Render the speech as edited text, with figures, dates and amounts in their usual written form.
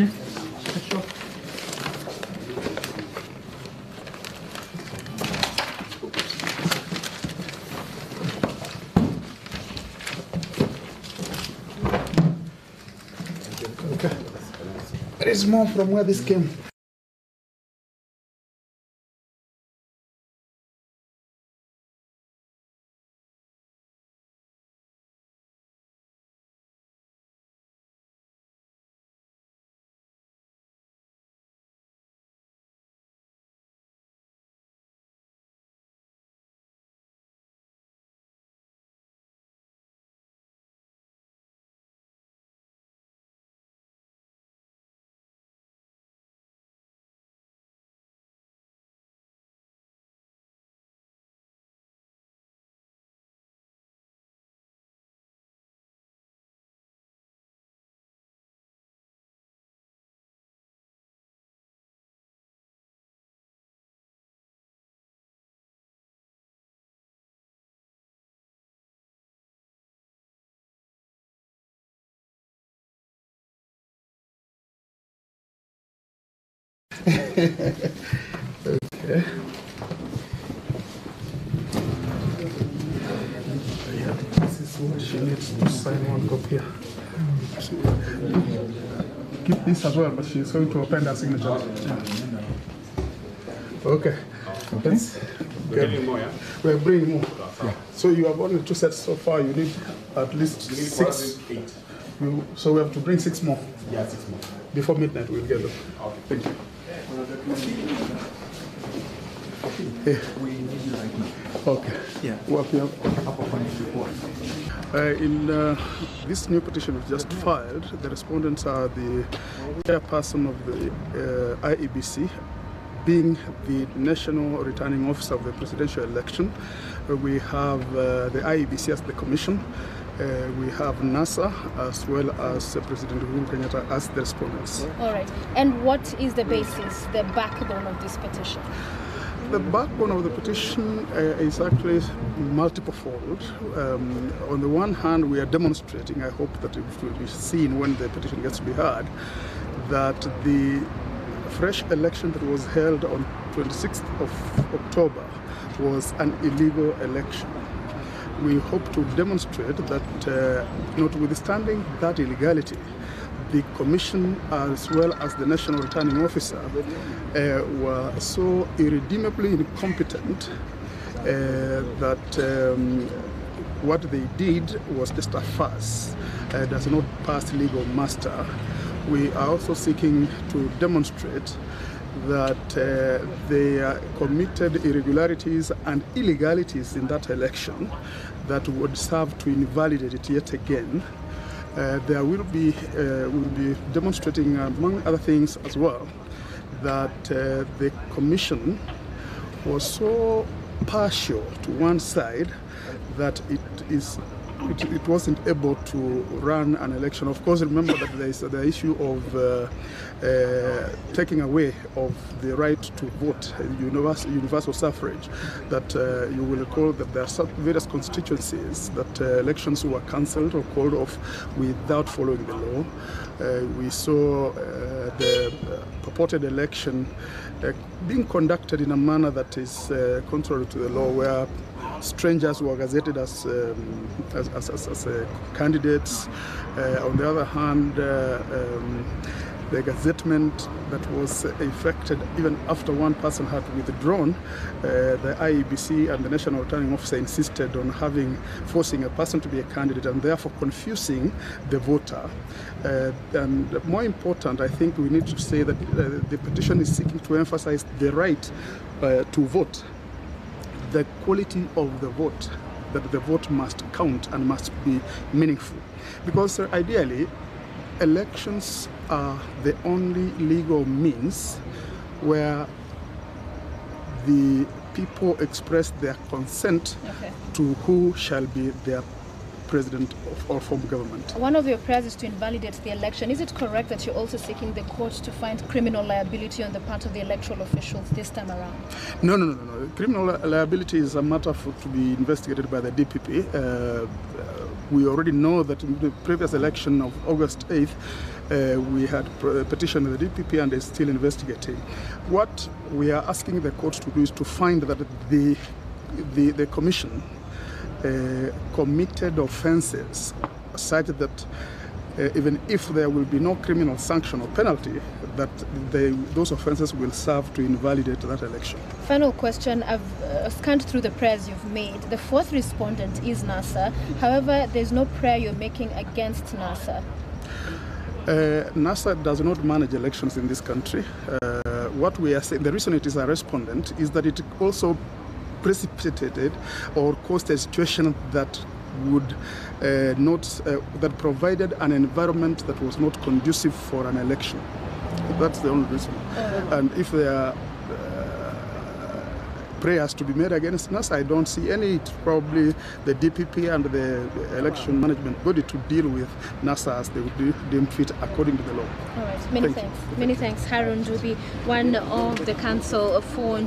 Okay. Sure. Okay. There is more from where this came. Okay. Yeah, this is what she needs to sign one copy. Keep this as well, but she's going to append her signature. Yeah. Okay. Let's we're bringing more. Yeah. So you have only 2 sets so far. You need at least 6. 8. So we have to bring 6 more. Yeah, 6 more. Before midnight, we'll get them. Okay. Thank you. Yeah. We need you right now. Okay. Yeah. What we have? In this new petition we've just filed, the respondents are the chairperson of the IEBC, being the national returning officer of the presidential election. We have the IEBC as the commission. We have NASA as well as President Uhuru Kenyatta as the respondents. All right. And what is the basis, the backbone of this petition? The backbone of the petition is actually multiple-fold. On the one hand, we are demonstrating, I hope that it will be seen when the petition gets to be heard, that the fresh election that was held on 26th of October was an illegal election. We hope to demonstrate that notwithstanding that illegality, the Commission as well as the National Returning Officer were so irredeemably incompetent that what they did was just a farce, does not pass legal muster. We are also seeking to demonstrate that they committed irregularities and illegalities in that election that would serve to invalidate it yet again. There will be, we'll be demonstrating, among other things as well, that the Commission was so partial to one side that it wasn't able to run an election. Of course, remember that there is the issue of taking away of the right to vote, universal suffrage, that you will recall that there are various constituencies that elections were cancelled or called off without following the law. We saw the purported election being conducted in a manner that is contrary to the law, where strangers were gazetted as candidates. On the other hand, the gazettement that was effected even after one person had withdrawn, the IEBC and the National Returning Officer insisted on forcing a person to be a candidate and therefore confusing the voter. And more important, I think we need to say that the petition is seeking to emphasize the right to vote, the quality of the vote, that the vote must count and must be meaningful. Because ideally, elections are the only legal means where the people express their consent to who shall be their president or form of government. One of your prayers is to invalidate the election. Is it correct that you're also seeking the court to find criminal liability on the part of the electoral officials this time around? No. Criminal liability is a matter to be investigated by the DPP. We already know that in the previous election of August 8th, we had petitioned the DPP and they're still investigating. What we are asking the court to do is to find that the commission committed offences such that even if there will be no criminal sanction or penalty, that those offences will serve to invalidate that election. Final question. I've scanned through the prayers you've made. The fourth respondent is NASA. However, there's no prayer you're making against NASA. NASA does not manage elections in this country. What we are saying, the reason it is a respondent is that it also precipitated or caused a situation that would that provided an environment that was not conducive for an election. That's the only reason. And if there are prayers to be made against NASA, I don't see any. It's probably the DPP and the election management body to deal with NASA as they would deem fit according to the law. All right. Many thanks. Many thanks, Harun Dubi, one of the counsel for